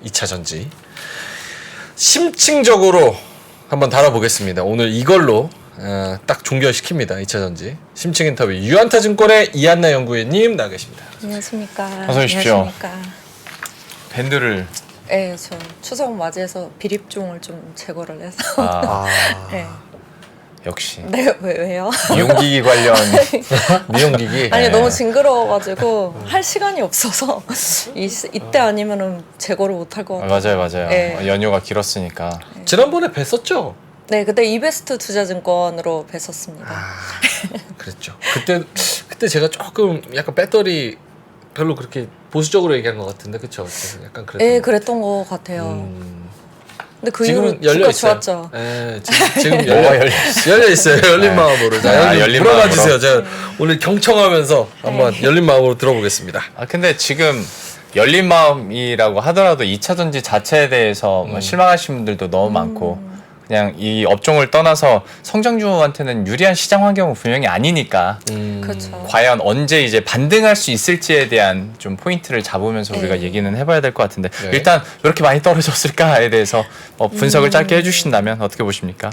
2차 전지 심층적으로 한번 다뤄보겠습니다. 오늘 이걸로 딱 종결시킵니다. 2차 전지 심층 인터뷰 유한타증권의 이한나 연구위원님 나와 계십니다. 안녕하십니까. 어서 오십시오. 안녕하십니까. 밴드를 네, 저 추석 맞이해서 비립종을 좀 제거를 해서. 네. 역시 네, 왜요? 미용기기 관련 미용기기. 아니 네. 너무 징그러워가지고 할 시간이 없어서 이때 아니면은 제거를 못 할 것 같아요. 맞아요. 네. 연휴가 길었으니까. 지난번에 뵀었죠? 네, 그때 이베스트 투자증권으로 뵀었습니다. 그랬죠. 그때 제가 조금 약간 배터리 별로 그렇게 보수적으로 얘기한 것 같은데 그쵸? 약간 그랬던 네, 것 그랬던 것 같아요. 근데 그 지금은 이후로 열려 주가 있어요. 좋았죠. 네, 지금 열려 있어요. 열린 네. 마음으로. 자, 아, 열린 물어봐 마음으로. 주세요. 제가 오늘 경청하면서 한번 열린 마음으로 들어보겠습니다. 근데 지금 열린 마음이라고 하더라도 2차 전지 자체에 대해서 실망하신 분들도 너무 많고 그냥 이 업종을 떠나서 성장주한테는 유리한 시장 환경은 분명히 아니니까 그렇죠. 과연 언제 이제 반등할 수 있을지에 대한 좀 포인트를 잡으면서 우리가 네. 얘기는 해봐야 될 것 같은데 네. 일단 왜 이렇게 많이 떨어졌을까에 대해서 분석을 짧게 해주신다면 어떻게 보십니까?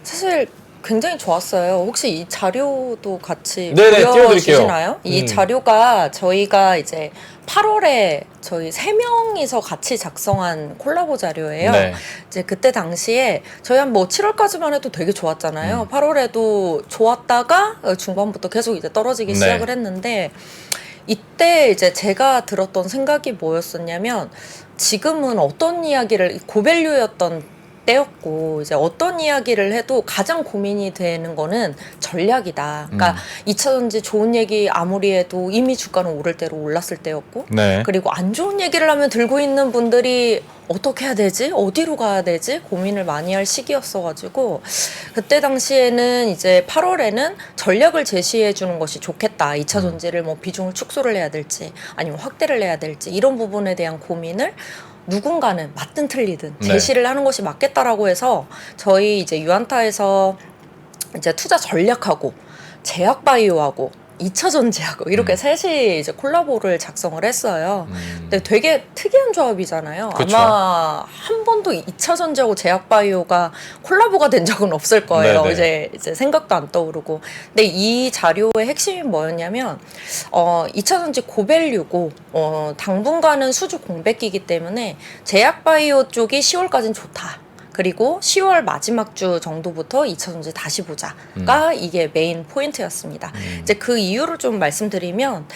사실 굉장히 좋았어요. 혹시 이 자료도 같이 네네, 띄워드릴게요. 보여주시나요? 이 자료가 저희가 이제 8월에 저희 3명이서 같이 작성한 콜라보 자료예요. 네. 이제 그때 당시에 저희 한 뭐 7월까지만 해도 되게 좋았잖아요. 8월에도 좋았다가 중반부터 계속 이제 떨어지기 네. 시작을 했는데 이때 이제 제가 들었던 생각이 뭐였었냐면 지금은 어떤 이야기를 고밸류였던 때였고 이제 어떤 이야기를 해도 가장 고민이 되는 거는 전략이다. 그러니까 2차 전지 좋은 얘기 아무리 해도 이미 주가는 오를 대로 올랐을 때였고 네. 그리고 안 좋은 얘기를 하면 들고 있는 분들이 어떻게 해야 되지? 어디로 가야 되지? 고민을 많이 할 시기였어가지고 그때 당시에는 이제 8월에는 전략을 제시해 주는 것이 좋겠다. 2차 전지를 뭐 비중을 축소를 해야 될지 아니면 확대를 해야 될지 이런 부분에 대한 고민을 누군가는 맞든 틀리든 네. 제시를 하는 것이 맞겠다라고 해서 저희 이제 유한타에서 이제 투자 전략하고 제약바이오하고 2차 전지하고 이렇게 셋이 이제 콜라보를 작성을 했어요. 근데 되게 특이한 조합이잖아요. 그쵸. 아마 한 번도 2차 전지하고 제약바이오가 콜라보가 된 적은 없을 거예요. 네네. 이제 생각도 안 떠오르고. 근데 이 자료의 핵심이 뭐였냐면 2차 전지 고밸류고 당분간은 수주 공백기이기 때문에 제약바이오 쪽이 10월까지는 좋다. 그리고 10월 마지막 주 정도부터 2차 전지 다시 보자가 이게 메인 포인트였습니다. 이제 그 이유를 좀 말씀드리면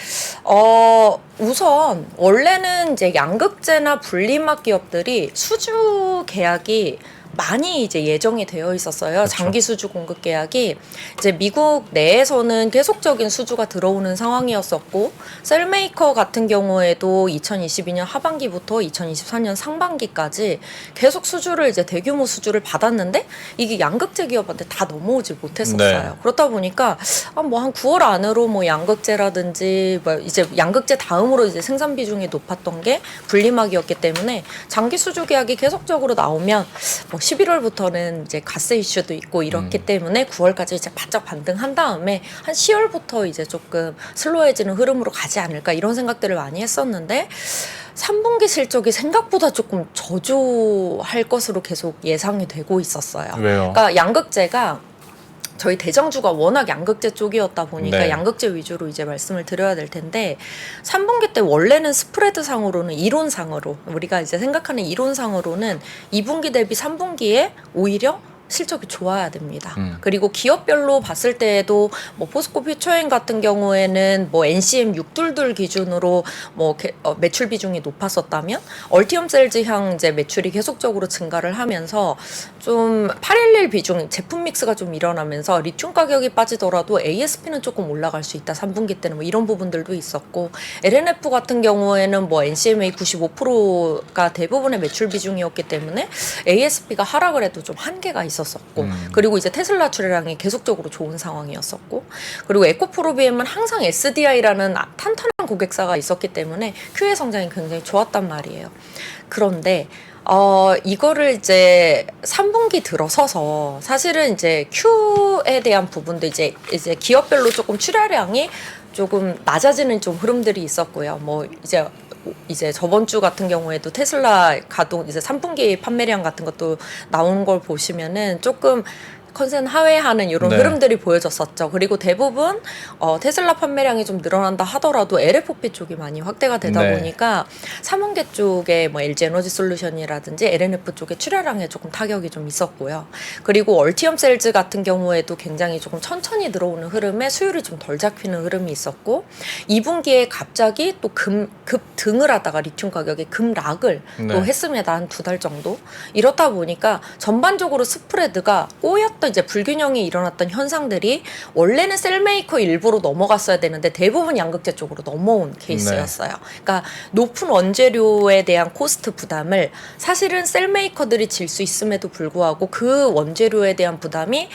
우선 원래는 이제 양극재나 분리막 기업들이 수주 계약이 많이 이제 예정이 되어 있었어요. 그렇죠. 장기 수주 공급 계약이 이제 미국 내에서는 계속적인 수주가 들어오는 상황이었었고 셀메이커 같은 경우에도 2022년 하반기부터 2024년 상반기까지 계속 수주를 이제 대규모 수주를 받았는데 이게 양극재 기업한테 다 넘어오지 못했었어요. 네. 그렇다 보니까 뭐 한 9월 안으로 뭐 양극재라든지 뭐 이제 양극재 다음으로 이제 생산 비중이 높았던 게 분리막이었기 때문에 장기 수주 계약이 계속적으로 나오면 뭐 11월부터는 이제 가스 이슈도 있고 이렇기 때문에 9월까지 이제 바짝 반등한 다음에 한 10월부터 이제 조금 슬로해지는 흐름으로 가지 않을까 이런 생각들을 많이 했었는데 3분기 실적이 생각보다 조금 저조할 것으로 계속 예상이 되고 있었어요. 왜요? 그러니까 양극재가 저희 대장주가 워낙 양극재 쪽이었다 보니까 네. 양극재 위주로 이제 말씀을 드려야 될 텐데 3분기 때 원래는 스프레드 상으로는 이론상으로 우리가 이제 생각하는 이론상으로는 2분기 대비 3분기에 오히려 실적이 좋아야 됩니다. 그리고 기업별로 봤을 때에도 뭐 포스코 퓨처엔 같은 경우에는 뭐 NCM 622 기준으로 뭐 매출 비중이 높았었다면 얼티엄 셀즈향 이제 매출이 계속적으로 증가를 하면서 좀 811 비중 제품 믹스가 좀 일어나면서 리튬 가격이 빠지더라도 ASP는 조금 올라갈 수 있다. 3분기 때는 뭐 이런 부분들도 있었고 LNF 같은 경우에는 뭐 NCMA 95%가 대부분의 매출 비중이었기 때문에 ASP가 하락을 해도 좀 한계가 있었고 그리고 이제 테슬라 출하량이 계속적으로 좋은 상황이었었고 그리고 에코프로비엠은 항상 SDI라는 탄탄한 고객사가 있었기 때문에 QA 성장이 굉장히 좋았단 말이에요. 그런데 이거를 이제 3분기 들어서서 사실은 이제 Q에 대한 부분도 이제 기업별로 조금 출하량이 조금 낮아지는 좀 흐름들이 있었고요. 뭐 이제 이제 저번 주 같은 경우에도 테슬라 가동 이제 3분기 판매량 같은 것도 나온 걸 보시면은 조금 컨센 하회하는 이런 네. 흐름들이 보여졌었죠. 그리고 대부분 테슬라 판매량이 좀 늘어난다 하더라도 LFP 쪽이 많이 확대가 되다 네. 보니까 3분기 쪽에 뭐 LG 에너지 솔루션이라든지 LNF 쪽에 출하량에 조금 타격이 좀 있었고요. 그리고 얼티엄 셀즈 같은 경우에도 굉장히 조금 천천히 들어오는 흐름에 수율이 좀 덜 잡히는 흐름이 있었고 2분기에 갑자기 또 급등을 하다가 리튬 가격이 급락을 네. 또 했습니다. 한 2달 정도. 이렇다 보니까 전반적으로 스프레드가 꼬였던 이제 불균형이 일어났던 현상들이 원래는 셀메이커 일부로 넘어갔어야 되는데 대부분 양극재 쪽으로 넘어온 케이스였어요. 그러니까 높은 원재료에 대한 코스트 부담을 사실은 셀메이커들이 질 수 있음에도 불구하고 그 원재료에 대한 부담이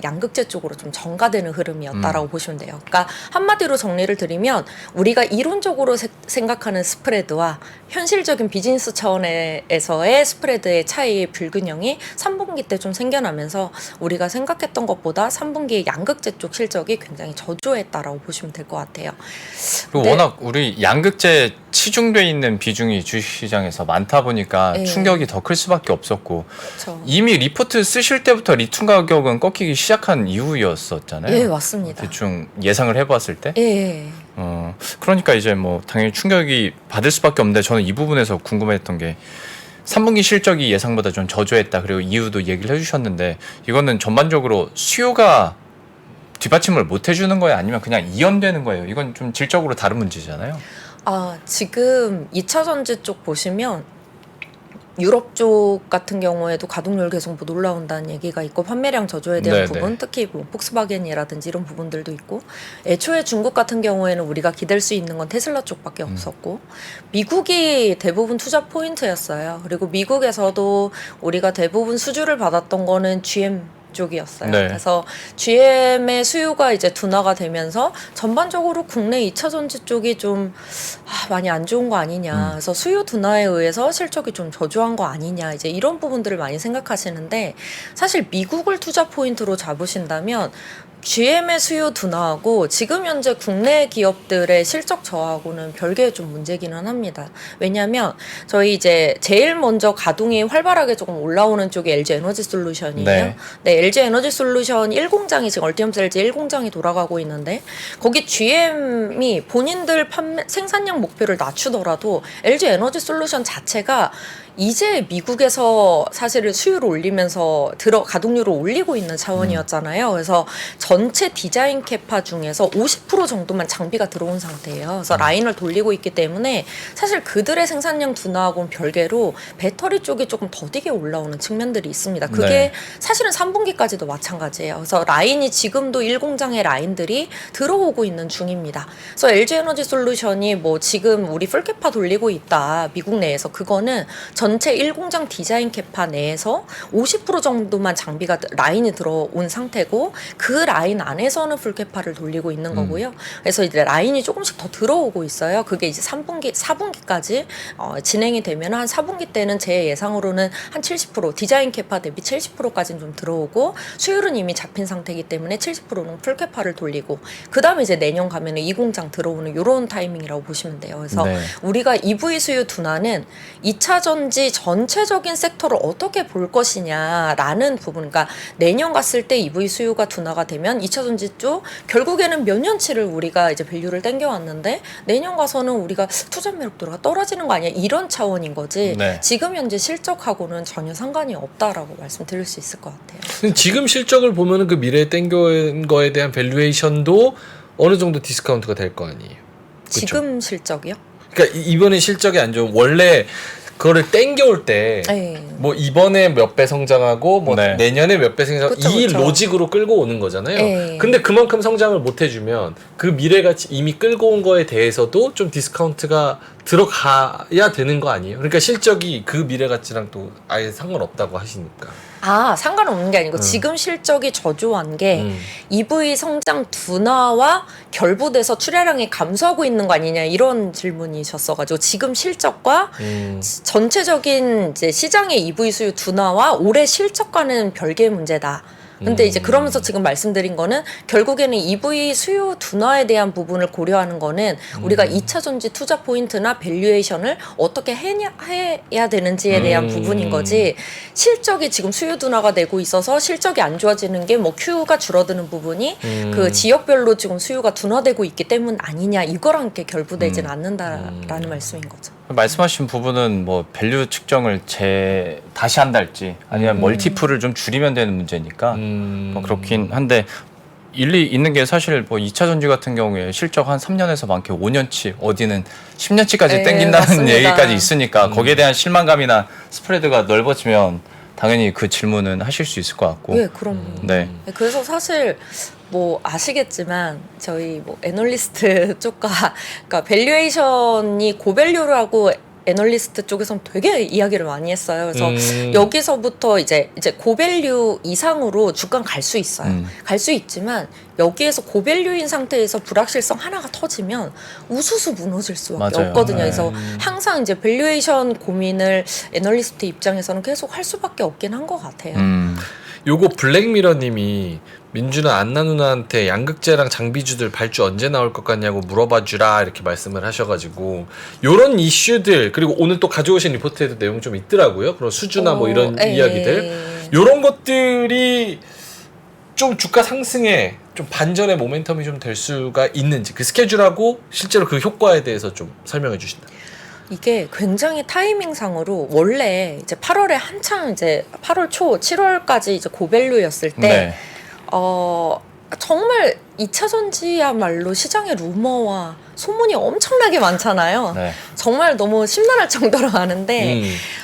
양극재 쪽으로 좀 전가되는 흐름이었다라고 보시면 돼요. 그러니까 한마디로 정리를 드리면 우리가 이론적으로 생각하는 스프레드와 현실적인 비즈니스 차원에서의 스프레드의 차이의 불균형이 3분기 때 좀 생겨나면서 우리가 생각했던 것보다 3분기에 양극재 쪽 실적이 굉장히 저조했다라고 보시면 될 것 같아요. 그리고 네. 워낙 우리 양극재 치중돼 있는 비중이 주식시장에서 많다 보니까 네. 충격이 더 클 수밖에 없었고 그렇죠. 이미 리포트 쓰실 때부터 리튬 가격은 꺾이기 시작한 이후였었잖아요. 예, 맞습니다. 대충 예상을 해봤을 때. 예. 그러니까 이제 뭐 당연히 충격이 받을 수밖에 없는데 저는 이 부분에서 궁금했던 게 3분기 실적이 예상보다 좀 저조했다. 그리고 이유도 얘기를 해주셨는데 이거는 전반적으로 수요가 뒷받침을 못 해주는 거예요? 아니면 그냥 이연되는 거예요? 이건 좀 질적으로 다른 문제잖아요. 지금 2차 전지 쪽 보시면 유럽 쪽 같은 경우에도 가동률 계속 못 올라온다는 얘기가 있고 판매량 저조에 대한 네네. 부분 특히 뭐 폭스바겐이라든지 이런 부분들도 있고 애초에 중국 같은 경우에는 우리가 기댈 수 있는 건 테슬라 쪽밖에 없었고 미국이 대부분 투자 포인트였어요. 그리고 미국에서도 우리가 대부분 수주를 받았던 거는 GM 쪽이었어요. 네. 그래서 GM의 수요가 이제 둔화가 되면서 전반적으로 국내 2차 전지 쪽이 좀 많이 안 좋은 거 아니냐. 그래서 수요 둔화에 의해서 실적이 좀 저조한 거 아니냐. 이제 이런 부분들을 많이 생각하시는데 사실 미국을 투자 포인트로 잡으신다면 GM의 수요 둔화하고 지금 현재 국내 기업들의 실적 저하고는 별개의 좀 문제기는 합니다. 왜냐하면 저희 이제 제일 먼저 가동이 활발하게 조금 올라오는 쪽이 LG 에너지 솔루션이에요. 네. 네, LG 에너지 솔루션 1공장이 지금 얼티엄 셀즈 1공장이 돌아가고 있는데 거기 GM이 본인들 생산량 목표를 낮추더라도 LG 에너지 솔루션 자체가 이제 미국에서 사실은 수요를 올리면서 가동률을 올리고 있는 차원이었잖아요. 그래서 전체 디자인 캐파 중에서 50% 정도만 장비가 들어온 상태예요. 그래서 라인을 돌리고 있기 때문에 사실 그들의 생산량 둔화하고는 별개로 배터리 쪽이 조금 더디게 올라오는 측면들이 있습니다. 그게 네. 사실은 3분기까지도 마찬가지예요. 그래서 라인이 지금도 1공장의 라인들이 들어오고 있는 중입니다. 그래서 LG 에너지 솔루션이 뭐 지금 우리 풀캐파 돌리고 있다. 미국 내에서 그거는 전체 1공장 디자인 캐파 내에서 50% 정도만 장비가 라인이 들어온 상태고 그 라인 안에서는 풀캐파를 돌리고 있는 거고요. 그래서 이제 라인이 조금씩 더 들어오고 있어요. 그게 이제 3분기, 4분기까지 진행이 되면 한 4분기 때는 제 예상으로는 한 70% 디자인 캐파 대비 70%까지는 좀 들어오고 수율은 이미 잡힌 상태이기 때문에 70%는 풀캐파를 돌리고 그 다음에 이제 내년 가면은 2공장 들어오는 이런 타이밍이라고 보시면 돼요. 그래서 네. 우리가 EV 수요 둔화는 2차 전지 전체적인 섹터를 어떻게 볼 것이냐라는 부분, 그러니까 내년 갔을 때 EV 수요가 둔화가 되면 2차 전지 쪽 결국에는 몇 년치를 우리가 이제 밸류를 땡겨왔는데 내년 가서는 우리가 투자 매력도가 떨어지는 거 아니야 이런 차원인 거지. 네. 지금 현재 실적하고는 전혀 상관이 없다라고 말씀드릴 수 있을 것 같아요. 지금 실적을 보면은 그 미래에 땡겨온 거에 대한 밸류에이션도 어느 정도 디스카운트가 될 거 아니에요. 그쵸? 지금 실적이요? 그러니까 이번에 실적이 안 좋은 원래 그거를 땡겨올 때 뭐 네. 이번에 몇 배 성장하고 뭐 네. 내년에 몇 배 성장 그쵸, 이 그쵸. 로직으로 끌고 오는 거잖아요. 네. 근데 그만큼 성장을 못 해주면 그 미래가 이미 끌고 온 거에 대해서도 좀 디스카운트가 들어가야 되는 거 아니에요? 그러니까 실적이 그 미래 가치랑 또 아예 상관없다고 하시니까. 상관없는 게 아니고 지금 실적이 저조한 게 음. EV 성장 둔화와 결부돼서 출하량이 감소하고 있는 거 아니냐 이런 질문이셨어가지고 지금 실적과 전체적인 이제 시장의 EV 수요 둔화와 올해 실적과는 별개의 문제다. 근데 이제 그러면서 지금 말씀드린 거는 결국에는 EV 수요 둔화에 대한 부분을 고려하는 거는 우리가 2차 전지 투자 포인트나 밸류에이션을 어떻게 해야 되는지에 대한 부분인 거지, 실적이 지금 수요 둔화가 되고 있어서 실적이 안 좋아지는 게 뭐 Q가 줄어드는 부분이 그 지역별로 지금 수요가 둔화되고 있기 때문 아니냐, 이거랑 이렇게 결부되진 않는다라는 말씀인 거죠. 말씀하신 부분은 뭐 밸류 측정을 다시 한달지 아니면 멀티플을 좀 줄이면 되는 문제니까 뭐 그렇긴 한데, 일리 있는 게 사실 뭐 2차 전지 같은 경우에 실적 한 3년에서 많게 5년치, 어디는 10년치까지 네, 땡긴다는 맞습니다. 얘기까지 있으니까 거기에 대한 실망감이나 스프레드가 넓어지면 당연히 그 질문은 하실 수 있을 것 같고. 예, 그럼요. 네. 그래서 사실 뭐 아시겠지만 저희 뭐 애널리스트 쪽과, 그러니까 밸류에이션이 고밸류라고 애널리스트 쪽에서는 되게 이야기를 많이 했어요. 그래서 여기서부터 이제 고밸류 이상으로 주가는 갈 수 있어요. 갈 수 있지만 여기에서 고밸류인 상태에서 불확실성 하나가 터지면 우수수 무너질 수밖에 맞아요. 없거든요. 네. 그래서 항상 이제 밸류에이션 고민을 애널리스트 입장에서는 계속 할 수밖에 없긴 한 것 같아요. 요거 블랙미러님이 민주나 안나 누나한테 양극재랑 장비주들 발주 언제 나올 것 같냐고 물어봐 주라 이렇게 말씀을 하셔가지고, 요런 이슈들, 그리고 오늘 또 가져오신 리포트에도 내용 좀 있더라고요. 그런 수주나 뭐 이런 이야기들, 요런 것들이 좀 주가 상승에 좀 반전의 모멘텀이 좀 될 수가 있는지, 그 스케줄하고 실제로 그 효과에 대해서 좀 설명해 주신다. 이게 굉장히 타이밍상으로 원래 이제 8월에 한창 이제 8월 초 7월까지 이제 고밸류였을 때 네. 정말 2차 전지야말로 시장에 루머와 소문이 엄청나게 많잖아요. 네. 정말 너무 심란할 정도로 많은데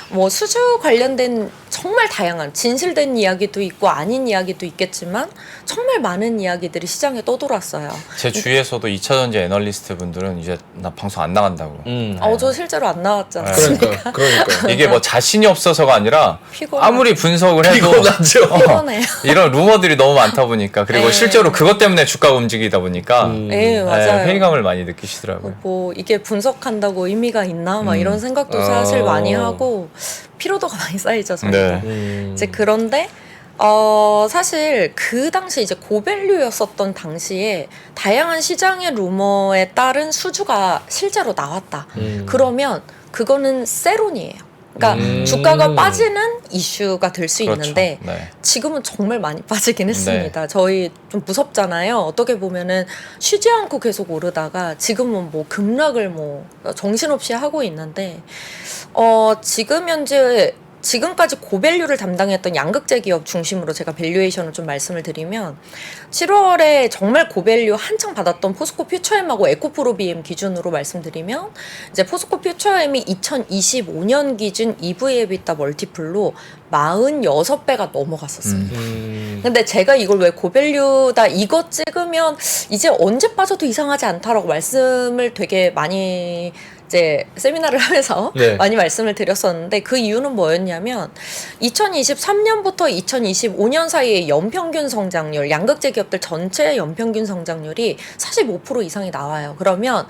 뭐 수주 관련된 정말 다양한 진실된 이야기도 있고 아닌 이야기도 있겠지만 정말 많은 이야기들이 시장에 떠돌았어요. 제 주위에서도 2차 전지 애널리스트 분들은 이제 나 방송 안 나간다고. 저 실제로 안 나왔지 않습니까? 그러니까. 이게 뭐 자신이 없어서가 아니라 피곤하죠. 아무리 분석을 해도 피곤하죠. 피곤해요. 이런 루머들이 너무 많다 보니까, 그리고 네. 실제로 그것 때문에 주가가 움직이다 보니까 네, 맞아요. 회의감을 많이 느끼시더라고요. 뭐 이게 분석한다고 의미가 있나 막 이런 생각도 사실 많이 하고 피로도가 많이 쌓이죠, 저희가. 네. 이제 그런데 사실 그 당시 이제 고밸류였었던 당시에 다양한 시장의 루머에 따른 수주가 실제로 나왔다. 그러면 그거는 세론이에요. 그러니까 주가가 빠지는 이슈가 될 수 그렇죠. 있는데 네. 지금은 정말 많이 빠지긴 했습니다. 저희 좀 무섭잖아요. 어떻게 보면은 쉬지 않고 계속 오르다가 지금은 뭐 급락을 뭐 정신없이 하고 있는데, 지금 현재 지금까지 고밸류를 담당했던 양극재 기업 중심으로 제가 밸류에이션을 좀 말씀을 드리면, 7월에 정말 고밸류 한창 받았던 포스코 퓨처엠하고 에코프로비엠 기준으로 말씀드리면, 이제 포스코 퓨처엠이 2025년 기준 EV/EBITDA 멀티플로 46배가 넘어갔었어요. 근데 제가 이걸 왜 고밸류다 이거 찍으면 이제 언제 빠져도 이상하지 않다라고 말씀을 되게 많이 이제 세미나를 하면서 네. 많이 말씀을 드렸었는데, 그 이유는 뭐였냐면 2023년부터 2025년 사이에 연평균 성장률, 양극재 기업들 전체 연평균 성장률이 45% 이상이 나와요. 그러면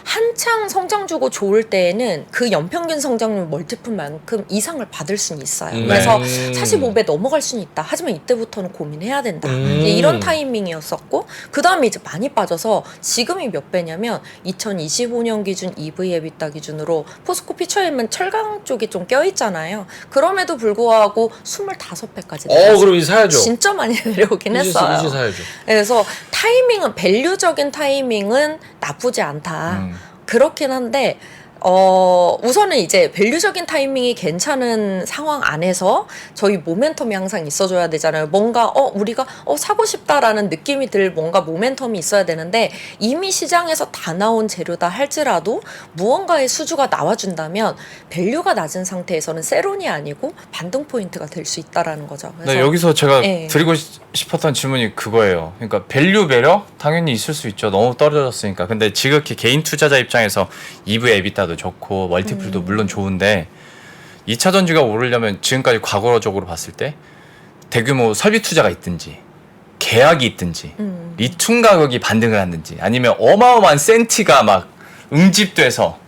한창 성장주고 좋을 때에는 그 연평균 성장률 멀티플만큼 이상을 받을 수는 있어요. 그래서 45배 넘어갈 수는 있다. 하지만 이때부터는 고민해야 된다. 이제 이런 타이밍이었었고, 그 다음에 이제 많이 빠져서 지금이 몇 배냐면 2025년 기준 EV/EBITDA 기준으로 포스코 퓨처엠은 철강 쪽이 좀 껴있잖아요. 그럼에도 불구하고 25배까지 내려왔어요. 그럼 이제 사야죠. 진짜 많이 내려오긴 했어요. 이제 사야죠. 그래서 타이밍은, 밸류적인 타이밍은 나쁘지 않다. 그렇긴 한데 우선은 이제 밸류적인 타이밍이 괜찮은 상황 안에서 저희 모멘텀이 항상 있어줘야 되잖아요. 뭔가 우리가 사고 싶다라는 느낌이 들 뭔가 모멘텀이 있어야 되는데, 이미 시장에서 다 나온 재료다 할지라도 무언가의 수주가 나와준다면 밸류가 낮은 상태에서는 세론이 아니고 반등 포인트가 될 수 있다라는 거죠. 그래서 네, 여기서 제가 네. 드리고 싶었던 질문이 그거예요. 그러니까 밸류 매력 당연히 있을 수 있죠. 너무 떨어졌으니까. 근데 지극히 개인 투자자 입장에서 EV/EBITDA도 좋고 멀티플도 물론 좋은데, 2차 전지가 오르려면 지금까지 과거적으로 봤을 때 대규모 설비 투자가 있든지 계약이 있든지 리튬 가격이 반등을 하든지 아니면 어마어마한 센티가 막 응집돼서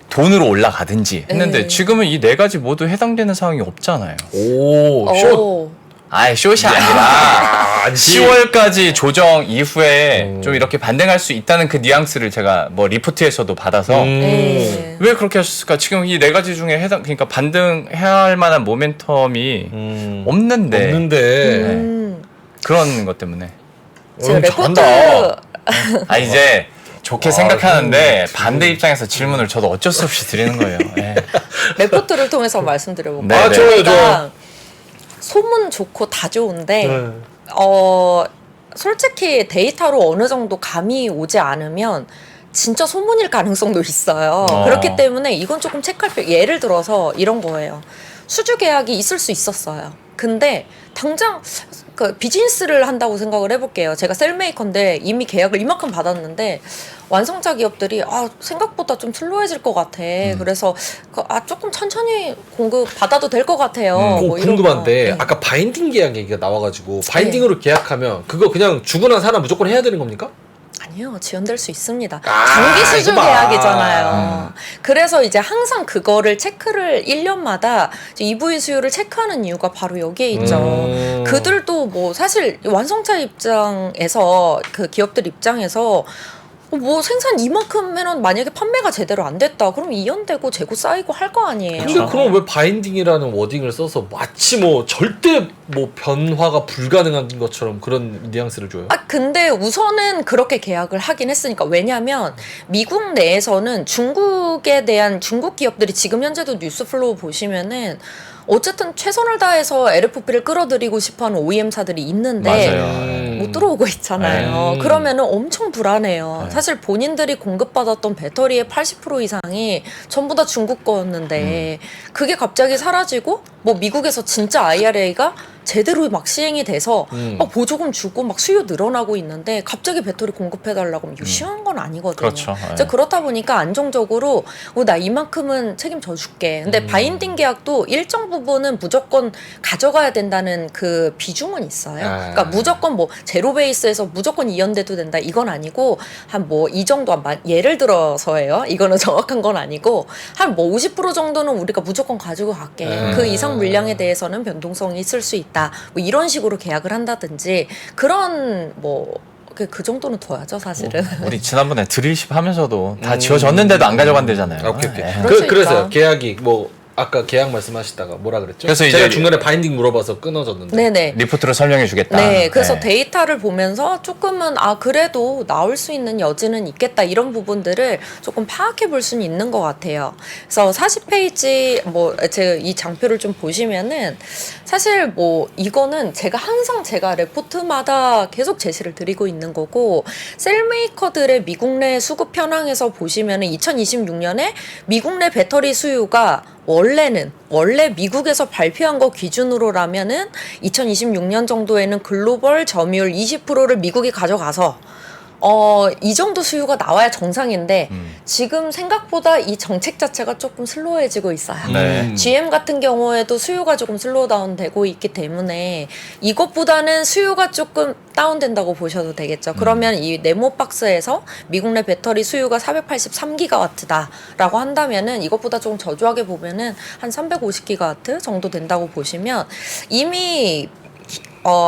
돈으로 올라가든지 했는데, 네. 지금은 이 네 가지 모두 해당되는 상황이 없잖아요. 오, 숏. 아예 숏이 아니라 10월까지 조정 이후에 좀 이렇게 반등할 수 있다는 그 뉘앙스를 제가 뭐 리포트에서도 받아서 네. 왜 그렇게 하셨을까? 지금 이 네 가지 중에 그러니까 반등해야 할 만한 모멘텀이 없는데 음. 그런 것 때문에 제가 레포트 잘한다. 이제 좋게 생각하는데 반대 입장에서 질문을 저도 어쩔 수 없이 드리는 거예요. 예. 레포트를 통해서 말씀드려볼게요. 네, 네. 좋아요, 그러니까 좋아요. 소문 좋고 다 좋은데 네. 솔직히 데이터로 어느 정도 감이 오지 않으면 진짜 소문일 가능성도 있어요. 그렇기 때문에 이건 조금 체크할 필요. 예를 들어서 이런 거예요. 수주 계약이 있을 수 있었어요. 근데 당장 그 비즈니스를 한다고 생각을 해볼게요. 제가 셀메이커인데 이미 계약을 이만큼 받았는데 완성차 기업들이 생각보다 좀 슬로해질 것 같아. 그래서 조금 천천히 공급 받아도 될 것 같아요. 뭐 이런 궁금한데 거. 네. 아까 바인딩 계약 얘기가 나와가지고 바인딩으로 계약하면 그거 그냥 주고 난 사람 무조건 해야 되는 겁니까? 아니요, 지연될 수 있습니다. 아, 장기 수주 이거 봐. 계약이잖아요. 그래서 이제 항상 그거를 체크를 1년마다 EV 수요를 체크하는 이유가 바로 여기에 있죠. 그들도 뭐 사실 완성차 입장에서 그 기업들 입장에서 뭐 생산 이만큼 해놓은 만약에 판매가 제대로 안 됐다. 그럼 이연되고 재고 쌓이고 할 거 아니에요. 근데 그럼 왜 바인딩이라는 워딩을 써서 마치 뭐 절대 뭐 변화가 불가능한 것처럼 그런 뉘앙스를 줘요? 근데 우선은 그렇게 계약을 하긴 했으니까. 왜냐면 미국 내에서는 중국에 대한 중국 기업들이 지금 현재도 뉴스 플로우 보시면은 어쨌든 최선을 다해서 LFP를 끌어들이고 싶어하는 OEM사들이 있는데 맞아요. 못 들어오고 있잖아요. 그러면은 엄청 불안해요. 네. 사실 본인들이 공급받았던 배터리의 80% 이상이 전부 다 중국 거였는데 그게 갑자기 사라지고 뭐 미국에서 진짜 IRA가 제대로 막 시행이 돼서 막 보조금 주고 막 수요 늘어나고 있는데 갑자기 배터리 공급해달라고 하면 이거 쉬운 건 아니거든요. 그렇죠. 이제 그렇다 보니까 안정적으로 나 이만큼은 책임져 줄게. 근데 바인딩 계약도 일정 부분은 무조건 가져가야 된다는 그 비중은 있어요. 그러니까 무조건 뭐 제로 베이스에서 무조건 이연돼도 된다 이건 아니고 한 뭐 이 정도 예를 들어서예요. 이거는 정확한 건 아니고 한 뭐 50% 정도는 우리가 무조건 가지고 갈게. 그 이상 물량에 대해서는 변동성이 있을 수 있다. 뭐 이런 식으로 계약을 한다든지 그런 뭐 그 정도는 둬야죠 사실은. 우리 지난번에 드릴십 하면서도 다 지어졌는데도 안 가져간대잖아요. 오케이. 예. 그럴 수 그래서요. 있다. 계약이 뭐 아까 계약 말씀하시다가 뭐라 그랬죠? 그래서 제가 이제 중간에 바인딩 물어봐서 끊어졌는데. 네네. 리포트로 설명해 주겠다. 네, 그래서 네. 데이터를 보면서 조금은 그래도 나올 수 있는 여지는 있겠다 이런 부분들을 조금 파악해 볼 수는 있는 것 같아요. 그래서 40페이지 뭐 제 이 장표를 좀 보시면은 사실 뭐 이거는 제가 레포트마다 계속 제시를 드리고 있는 거고 셀메이커들의 미국 내 수급 현황에서 보시면은 2026년에 미국 내 배터리 수요가 원래 미국에서 발표한 거 기준으로라면은 2026년 정도에는 글로벌 점유율 20%를 미국이 가져가서 이 정도 수요가 나와야 정상인데 지금 생각보다 이 정책 자체가 조금 슬로해지고 있어요. 네. GM 같은 경우에도 수요가 조금 슬로우 다운 되고 있기 때문에 이것보다는 수요가 조금 다운된다고 보셔도 되겠죠. 그러면 이 네모 박스에서 미국 내 배터리 수요가 483기가와트다라고 한다면은 이것보다 조금 저조하게 보면은 한 350기가와트 정도 된다고 보시면 이미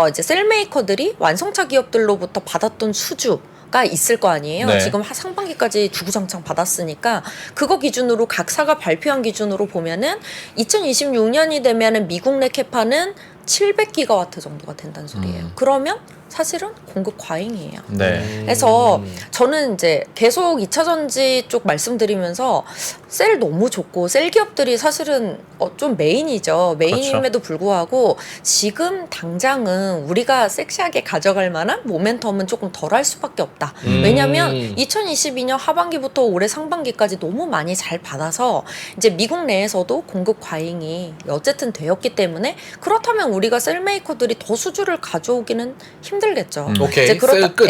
이제 셀메이커들이 완성차 기업들로부터 받았던 수주가 있을 거 아니에요. 네. 지금 상반기까지 주구장창 받았으니까 그거 기준으로 각 사가 발표한 기준으로 보면은 2026년이 되면은 미국 내 캐파는 700기가와트 정도가 된다는 소리예요. 그러면 사실은 공급 과잉이에요. 네. 그래서 저는 이제 계속 2차 전지 쪽 말씀드리면서 셀 너무 좋고 셀 기업들이 사실은 좀 메인이죠. 메인임에도 불구하고 지금 당장은 우리가 섹시하게 가져갈 만한 모멘텀은 조금 덜할 수밖에 없다. 왜냐하면 2022년 하반기부터 올해 상반기까지 너무 많이 잘 받아서 이제 미국 내에서도 공급 과잉이 어쨌든 되었기 때문에 그렇다면 우리가 셀메이커들이 더 수주를 가져오기는 힘들겠죠. 오케이. 이제 셀 끝.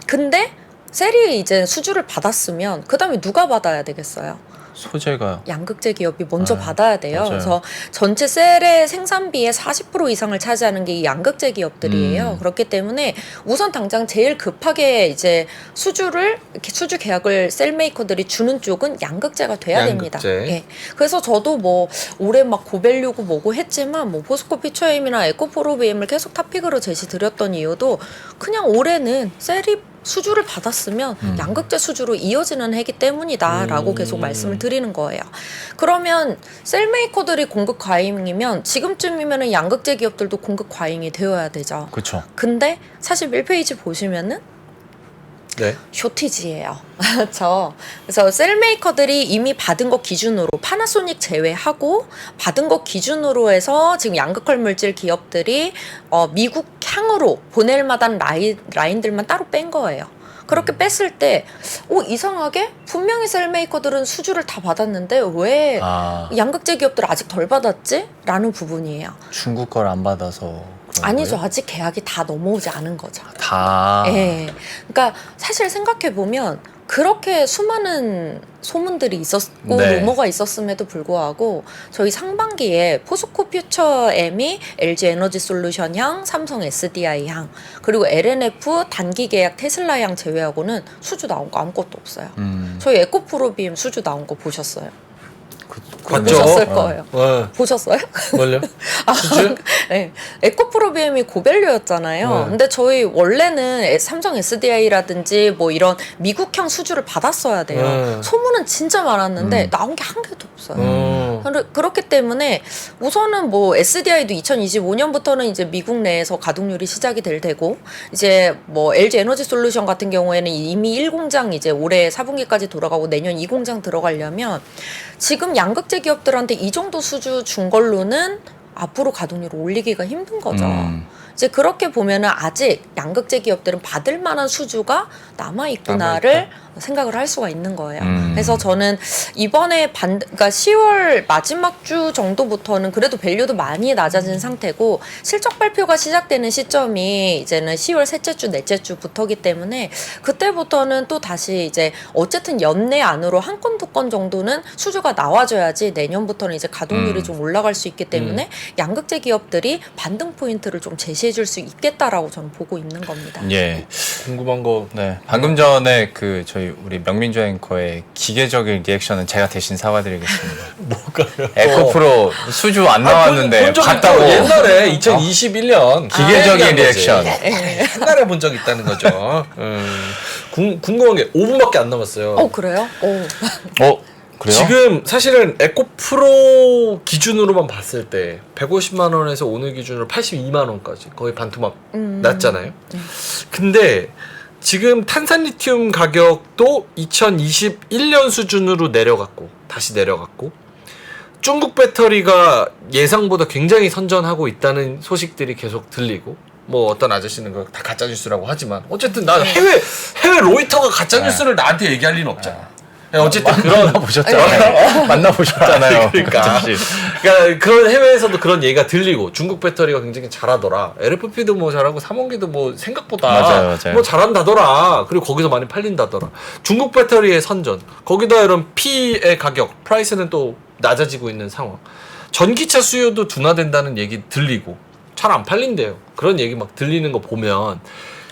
근데 셀이 이제 수주를 받았으면 그 다음에 누가 받아야 되겠어요? 소재가 양극재 기업이 먼저 받아야 돼요. 맞아요. 그래서 전체 셀의 생산비의 40% 이상을 차지하는 게 이 양극재 기업들이에요. 그렇기 때문에 우선 당장 제일 급하게 이제 수주 계약을 셀 메이커들이 주는 쪽은 양극재가 돼야 됩니다. 양극재. 예. 그래서 저도 뭐 올해 막 고밸류고 뭐고 했지만 뭐 포스코 피처엠이나 에코프로비엠을 계속 탑픽으로 제시드렸던 이유도 그냥 올해는 셀이 수주를 받았으면 양극재 수주로 이어지는 해기 때문이다라고 계속 말씀을 드리는 거예요. 그러면 셀메이커들이 공급 과잉이면 지금쯤이면은 양극재 기업들도 공급 과잉이 되어야 되죠. 그렇죠. 근데 41페이지 보시면은 네. 쇼티지예요. 그렇죠. 그래서 셀메이커들이 이미 받은 것 기준으로 파나소닉 제외하고 받은 것 기준으로 해서 지금 양극화 물질 기업들이 미국 향으로 보낼 만한 라인들만 따로 뺀 거예요. 그렇게 뺐을 때 이상하게 분명히 셀메이커들은 수주를 다 받았는데 왜 양극재 기업들 아직 덜 받았지? 라는 부분이에요. 중국 걸 안 받아서 그런 아니죠. 거예요? 아직 계약이 다 넘어오지 않은 거죠. 다. 예. 그러니까 사실 생각해 보면 그렇게 수많은 소문들이 있었고 네. 루머가 있었음에도 불구하고 저희 상반기에 포스코 퓨처엠이 LG 에너지 솔루션 향, 삼성 SDI 향, 그리고 LNF 단기 계약 테슬라 향 제외하고는 수주 나온 거 아무것도 없어요. 저희 에코프로비엠 수주 나온 거 보셨어요? 봤죠? 보셨을 거예요. 보셨어요? 뭘요? 수주? 네. 에코프로비엠이 고밸류였잖아요. 근데 저희 원래는 삼성 SDI라든지 뭐 이런 미국형 수주를 받았어야 돼요. 소문은 진짜 많았는데 나온 게 한 개도 없어요. 그렇기 때문에 우선은 뭐 SDI도 2025년부터는 이제 미국 내에서 가동률이 시작이 될 테고 이제 뭐 LG 에너지 솔루션 같은 경우에는 이미 1공장 이제 올해 4분기까지 돌아가고 내년 2공장 들어가려면 지금 양극재 기업들한테 이 정도 수주 준 걸로는 앞으로 가동률을 올리기가 힘든 거죠. 이제 그렇게 보면은 아직 양극재 기업들은 받을 만한 수주가 남아있구나를 생각을 할 수가 있는 거예요. 그래서 저는 이번에 그러니까 10월 마지막 주 정도부터는 그래도 밸류도 많이 낮아진 상태고 실적 발표가 시작되는 시점이 이제는 10월 셋째 주, 넷째 주부터기 때문에 그때부터는 또 다시 이제 어쨌든 연내 안으로 한 건, 두 건 정도는 수주가 나와줘야지 내년부터는 이제 가동률이 좀 올라갈 수 있기 때문에 양극재 기업들이 반등 포인트를 좀 제시해줄 수 있겠다라고 저는 보고 있는 겁니다. 예. 궁금한 거. 네. 방금 전에 저희 우리 명민조 앵커의 기계적인 리액션은 제가 대신 사과드리겠습니다. 뭐가요? 에코프로 수주 안 나왔는데 본 적이 봤다고. 있고, 옛날에 2021년 기계적인 리액션. 옛날에 본 적 있다는 거죠. 궁금한 게 5분밖에 안 남았어요. 그래요? 그래요? 지금 사실은 에코프로 기준으로만 봤을 때 150만 원에서 오늘 기준으로 82만 원까지 거의 반토막 났잖아요. 근데 지금 탄산리튬 가격도 2021년 수준으로 내려갔고 다시 내려갔고 중국 배터리가 예상보다 굉장히 선전하고 있다는 소식들이 계속 들리고 뭐 어떤 아저씨는 그거 다 가짜 뉴스라고 하지만 어쨌든 나 해외 로이터가 가짜 뉴스를 나한테 얘기할 리는 없잖아. 어쨌든 그런 만나보셨잖아요. 만나보셨잖아요. 그러니까 그런 해외에서도 그런 얘기가 들리고 중국 배터리가 굉장히 잘하더라. LFP도 뭐 잘하고 삼원기도 뭐 생각보다 맞아요. 뭐 잘한다더라. 그리고 거기서 많이 팔린다더라. 중국 배터리의 선전. 거기다 이런 P의 가격, 프라이스는 또 낮아지고 있는 상황. 전기차 수요도 둔화된다는 얘기 들리고 잘 안 팔린대요. 그런 얘기 막 들리는 거 보면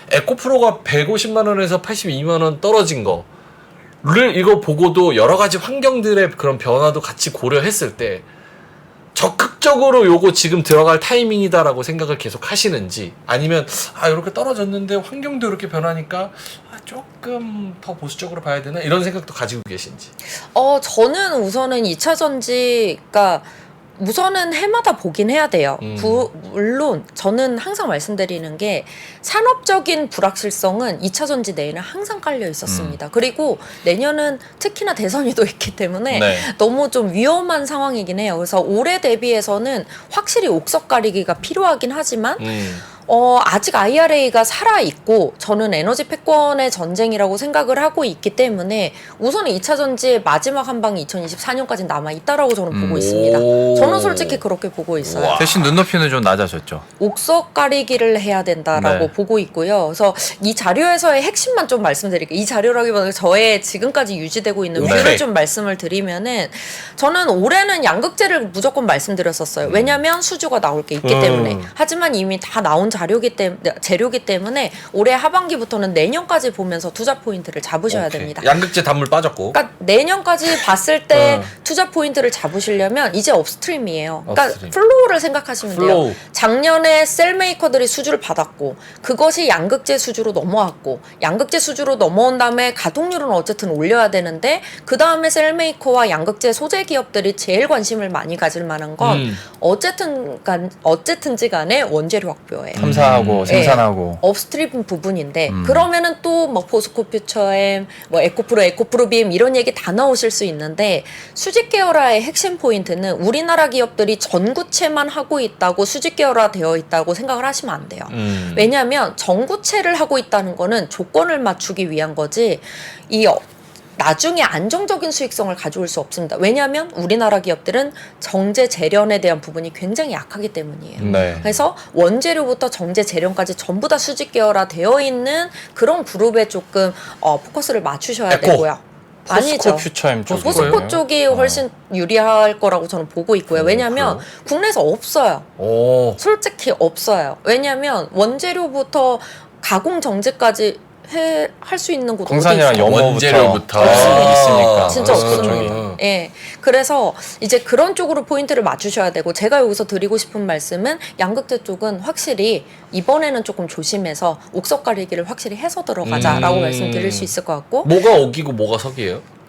에코프로가 150만 원에서 82만 원 떨어진 거 를 이거 보고도 여러 가지 환경들의 그런 변화도 같이 고려했을 때 적극적으로 요거 지금 들어갈 타이밍이다라고 생각을 계속 하시는지 아니면 이렇게 떨어졌는데 환경도 이렇게 변하니까 조금 더 보수적으로 봐야 되나 이런 생각도 가지고 계신지. 저는 우선은 2차 전지가 우선은 해마다 보긴 해야 돼요. 물론 저는 항상 말씀드리는 게 산업적인 불확실성은 2차 전지 내에는 항상 깔려 있었습니다. 그리고 내년은 특히나 대선이 또 있기 때문에 너무 좀 위험한 상황이긴 해요. 그래서 올해 대비해서는 확실히 옥석 가리기가 필요하긴 하지만 아직 IRA가 살아있고 저는 에너지 패권의 전쟁이라고 생각을 하고 있기 때문에 우선은 2차 전지의 마지막 한 방이 2024년까지 남아있다라고 저는 보고 있습니다. 저는 솔직히 그렇게 보고 있어요. 우와. 대신 눈높이는 좀 낮아졌죠. 옥석 가리기를 해야 된다라고 네. 보고 있고요. 그래서 이 자료에서의 핵심만 좀 말씀드릴게요. 이 자료라기보다는 저의 지금까지 유지되고 있는 네. 뷰를 좀 말씀을 드리면은 저는 올해는 양극재를 무조건 말씀드렸었어요. 왜냐하면 수주가 나올 게 있기 때문에. 하지만 이미 다 나온 재료기 때문에 올해 하반기부터는 내년까지 보면서 투자 포인트를 잡으셔야 오케이. 됩니다. 양극재 단물 빠졌고. 그러니까 내년까지 봤을 때 투자 포인트를 잡으시려면 이제 업스트림이에요. 그러니까 업스트림. 플로우를 생각하시면 플로우. 돼요. 작년에 셀메이커들이 수주를 받았고 그것이 양극재 수주로 넘어왔고 양극재 수주로 넘어온 다음에 가동률은 어쨌든 올려야 되는데 그 다음에 셀메이커와 양극재 소재 기업들이 제일 관심을 많이 가질 만한 건 어쨌든지 간에 원재료 확보예요. 탐사하고 생산하고. 업스트림 부분인데 그러면은 또 뭐 포스코 퓨처엠, 뭐 에코프로빔 이런 얘기 다 나오실 수 있는데 수직 계열화의 핵심 포인트는 우리나라 기업들이 전구체만 하고 있다고 수직 계열화 되어 있다고 생각을 하시면 안 돼요. 왜냐하면 전구체를 하고 있다는 거는 조건을 맞추기 위한 거지 나중에 안정적인 수익성을 가져올 수 없습니다. 왜냐하면 우리나라 기업들은 정제 재련에 대한 부분이 굉장히 약하기 때문이에요. 네. 그래서 원재료부터 정제 재련까지 전부 다 수직 계열화 되어 있는 그런 그룹에 조금 포커스를 맞추셔야 에코. 되고요. 포스코 퓨처엠 쪽이에요. 포스코 쪽이 훨씬 유리할 거라고 저는 보고 있고요. 왜냐하면 국내에서 없어요. 오. 솔직히 없어요. 왜냐하면 원재료부터 가공 정제까지 할 수 있는 곳 어디 광산이랑 있어요? 영어부터 원재료부터 있으니까. 진짜 그렇죠. 없습니다. 예. 그래서 이제 그런 쪽으로 포인트를 맞추셔야 되고 제가 여기서 드리고 싶은 말씀은 양극재 쪽은 확실히 이번에는 조금 조심해서 옥석 가리기를 확실히 해서 들어가자라고 말씀드릴 수 있을 것 같고 뭐가 어기고 뭐가 석이에요?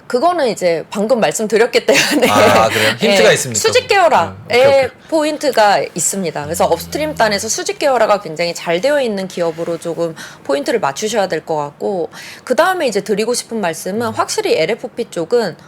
그거는 이제 방금 말씀드렸기 때문에 아, 그래요? 힌트가 있습니까? 수직 계열화의 오케이, 오케이. 포인트가 있습니다. 그래서 업스트림 단에서 수직 계열화가 굉장히 잘 되어 있는 기업으로 조금 포인트를 맞추셔야 될 것 같고 그 다음에 이제 드리고 싶은 말씀은 확실히 LFP 쪽은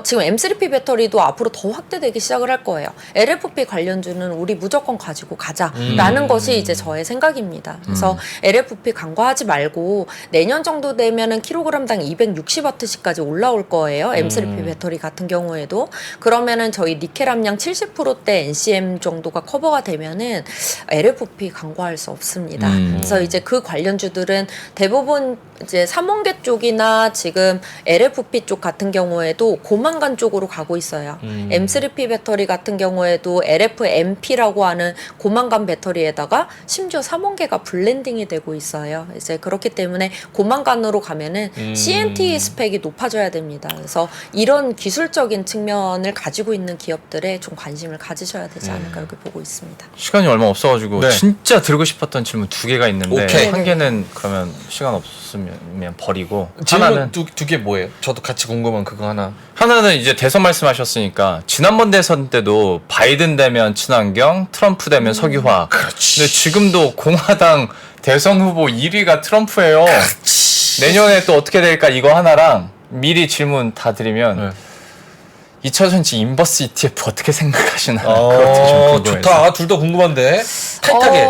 지금 M3P 배터리도 앞으로 더 확대되기 시작을 할 거예요. LFP 관련주는 우리 무조건 가지고 가자라는 것이 이제 저의 생각입니다. 그래서 LFP 간과하지 말고 내년 정도 되면은 킬로그램당 260W씩까지 올라올 거예요. M3P 배터리 같은 경우에도. 그러면은 저희 니켈 함량 70%대 NCM 정도가 커버가 되면은 LFP 간과할 수 없습니다. 그래서 이제 그 관련주들은 대부분 이제 삼원계 쪽이나 지금 LFP 쪽 같은 경우에도 고만간 쪽으로 가고 있어요. M3P 배터리 같은 경우에도 LFMP라고 하는 고만간 배터리에다가 심지어 삼원계가 블렌딩이 되고 있어요. 이제 그렇기 때문에 고만간으로 가면은 CNT 스펙이 높아져야 됩니다. 그래서 이런 기술적인 측면을 가지고 있는 기업들에 좀 관심을 가지셔야 되지 않을까 이렇게 보고 있습니다. 시간이 얼마 없어가지고 네. 진짜 드리고 싶었던 질문 2개가 있는데 오케이. 한 개는 그러면 시간 없으면 버리고 질문 하나는 두 개 뭐예요? 저도 같이 궁금한 그거 하나는 이제 대선 말씀하셨으니까 지난번 대선 때도 바이든 되면 친환경, 트럼프 되면 석유화. 그렇지. 근데 지금도 공화당 대선 후보 1위가 트럼프예요. 내년에 또 어떻게 될까 이거 하나랑 미리 질문 다 드리면 2차 전지 인버스 ETF 어떻게 생각하시나요? 그것도 좀 궁금해서. 좋다. 둘 다 궁금한데 타이트하게.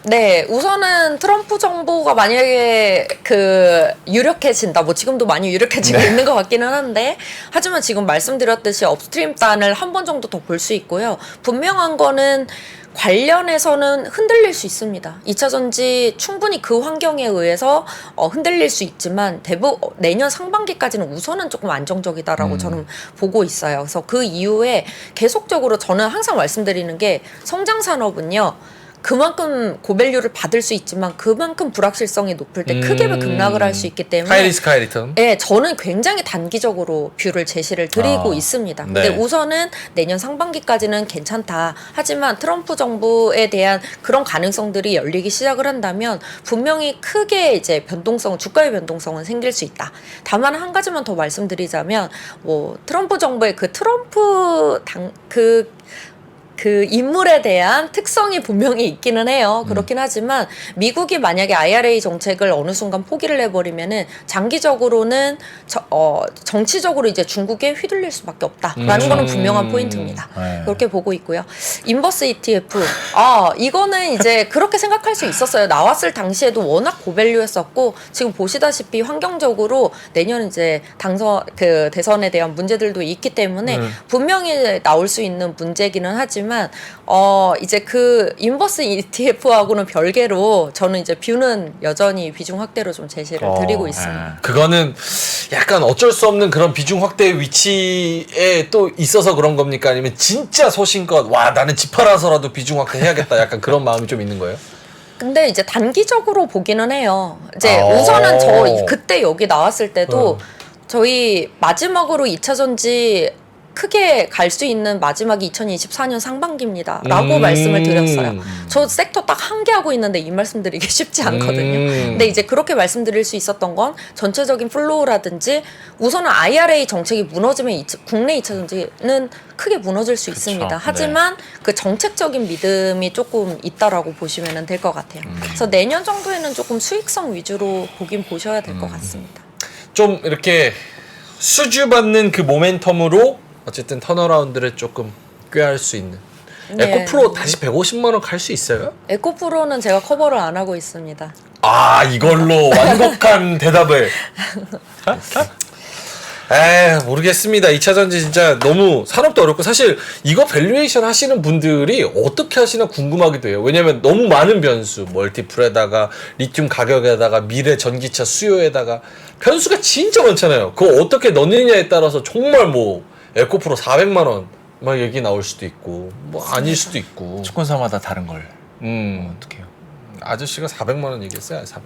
네, 우선은 트럼프 정부가 만약에 유력해진다, 뭐 지금도 많이 유력해지고 있는 것 같기는 한데, 하지만 지금 말씀드렸듯이 업스트림 단을 한 번 정도 더 볼 수 있고요. 분명한 거는 관련해서는 흔들릴 수 있습니다. 2차 전지 충분히 그 환경에 의해서 흔들릴 수 있지만 내년 상반기까지는 우선은 조금 안정적이다라고 저는 보고 있어요. 그래서 그 이후에 계속적으로 저는 항상 말씀드리는 게 성장 산업은요. 그만큼 고밸류를 받을 수 있지만 그만큼 불확실성이 높을 때 크게 급락을 할 수 있기 때문에 하이리스크 하이리턴. 네, 저는 굉장히 단기적으로 뷰를 제시를 드리고 있습니다. 근데 네. 우선은 내년 상반기까지는 괜찮다. 하지만 트럼프 정부에 대한 그런 가능성들이 열리기 시작을 한다면 분명히 크게 이제 주가의 변동성은 생길 수 있다. 다만 한 가지만 더 말씀드리자면 트럼프 정부의 그 그 인물에 대한 특성이 분명히 있기는 해요. 그렇긴 하지만 미국이 만약에 IRA 정책을 어느 순간 포기를 해버리면은 장기적으로는 정치적으로 이제 중국에 휘둘릴 수밖에 없다라는 거는 분명한 포인트입니다. 네. 그렇게 보고 있고요. 인버스 ETF. 이거는 이제 그렇게 생각할 수 있었어요. 나왔을 당시에도 워낙 고밸류였었고 지금 보시다시피 환경적으로 내년 이제 대선에 대한 문제들도 있기 때문에 분명히 나올 수 있는 문제기는 하지만 이제 그 인버스 ETF하고는 별개로 저는 이제 뷰는 여전히 비중 확대로 좀 제시를 드리고 있습니다. 그거는 약간 어쩔 수 없는 그런 비중 확대의 위치에 또 있어서 그런 겁니까? 아니면 진짜 소신껏 와 나는 집 팔아서라도 비중 확대 해야겠다 약간 그런 마음이 좀 있는 거예요? 근데 이제 단기적으로 보기는 해요. 이제 우선은 저 그때 여기 나왔을 때도 저희 마지막으로 2차 전지 크게 갈 수 있는 마지막이 2024년 상반기입니다. 라고 말씀을 드렸어요. 저 섹터 딱 한 개 하고 있는데 이 말씀 드리기 쉽지 않거든요. 근데 이제 그렇게 말씀드릴 수 있었던 건 전체적인 플로우라든지 우선은 IRA 정책이 무너지면 국내 2차 전지는 크게 무너질 수 있습니다. 하지만 그 정책적인 믿음이 조금 있다라고 보시면 될 것 같아요. 그래서 내년 정도에는 조금 수익성 위주로 보긴 보셔야 될 것 같습니다. 좀 이렇게 수주받는 그 모멘텀으로 어쨌든 턴어라운드를 조금 꾀할 수 있는 네. 에코프로 다시 150만 원 갈 수 있어요? 에코프로는 제가 커버를 안 하고 있습니다. 이걸로 완곡한 대답을 모르겠습니다. 2차 전지 진짜 너무 산업도 어렵고 사실 이거 밸류에이션 하시는 분들이 어떻게 하시나 궁금하기도 해요. 왜냐면 너무 많은 변수, 멀티플에다가 리튬 가격에다가 미래 전기차 수요에다가 변수가 진짜 많잖아요. 그거 어떻게 넣느냐에 따라서 정말 뭐 에코프로 400만 원 막 얘기 나올 수도 있고 뭐 아닐 수도 있고. 채권사마다 다른 걸 어떡해요? 아저씨가 400만 원 얘기했어요. 400만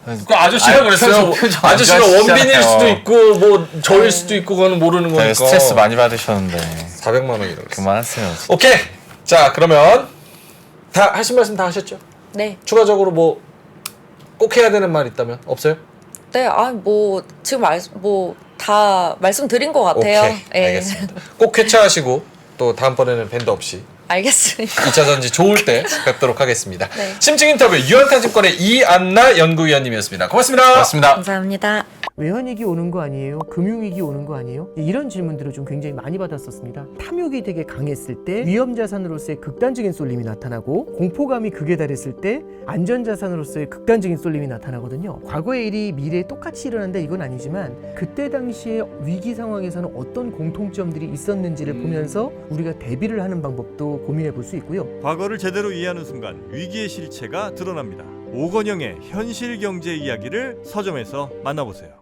원. 그 아니, 아저씨가 그랬어요. 표정 안 아저씨가 좋아하시잖아요. 원빈일 수도 있고 뭐 저일 수도 있고 그거는 모르는 거니까. 스트레스 많이 받으셨는데 400만 원이라고. 그만하세요. 오케이. 자 그러면 다 하신 말씀 다 하셨죠? 네. 추가적으로 뭐 꼭 해야 되는 말 있다면 없어요? 네, 뭐 지금 다 말씀드린 것 같아요. 오케이. 예. 알겠습니다. 꼭 쾌차하시고 또 다음번에는 밴드 없이 알겠습니다. 2차 전지 좋을 때 뵙도록 하겠습니다. 네. 심층 인터뷰 유한탄증권의 이안나 연구위원님이었습니다. 고맙습니다. 고맙습니다. 감사합니다. 외환위기 오는 거 아니에요? 금융위기 오는 거 아니에요? 이런 질문들을 좀 굉장히 많이 받았었습니다. 탐욕이 되게 강했을 때 위험자산으로서의 극단적인 쏠림이 나타나고 공포감이 극에 달했을 때 안전자산으로서의 극단적인 쏠림이 나타나거든요. 과거의 일이 미래에 똑같이 일어난다 이건 아니지만 그때 당시에 위기 상황에서는 어떤 공통점들이 있었는지를 보면서 우리가 대비를 하는 방법도 고민해 볼 수 있고요. 과거를 제대로 이해하는 순간 위기의 실체가 드러납니다. 오건영의 현실 경제 이야기를 서점에서 만나보세요.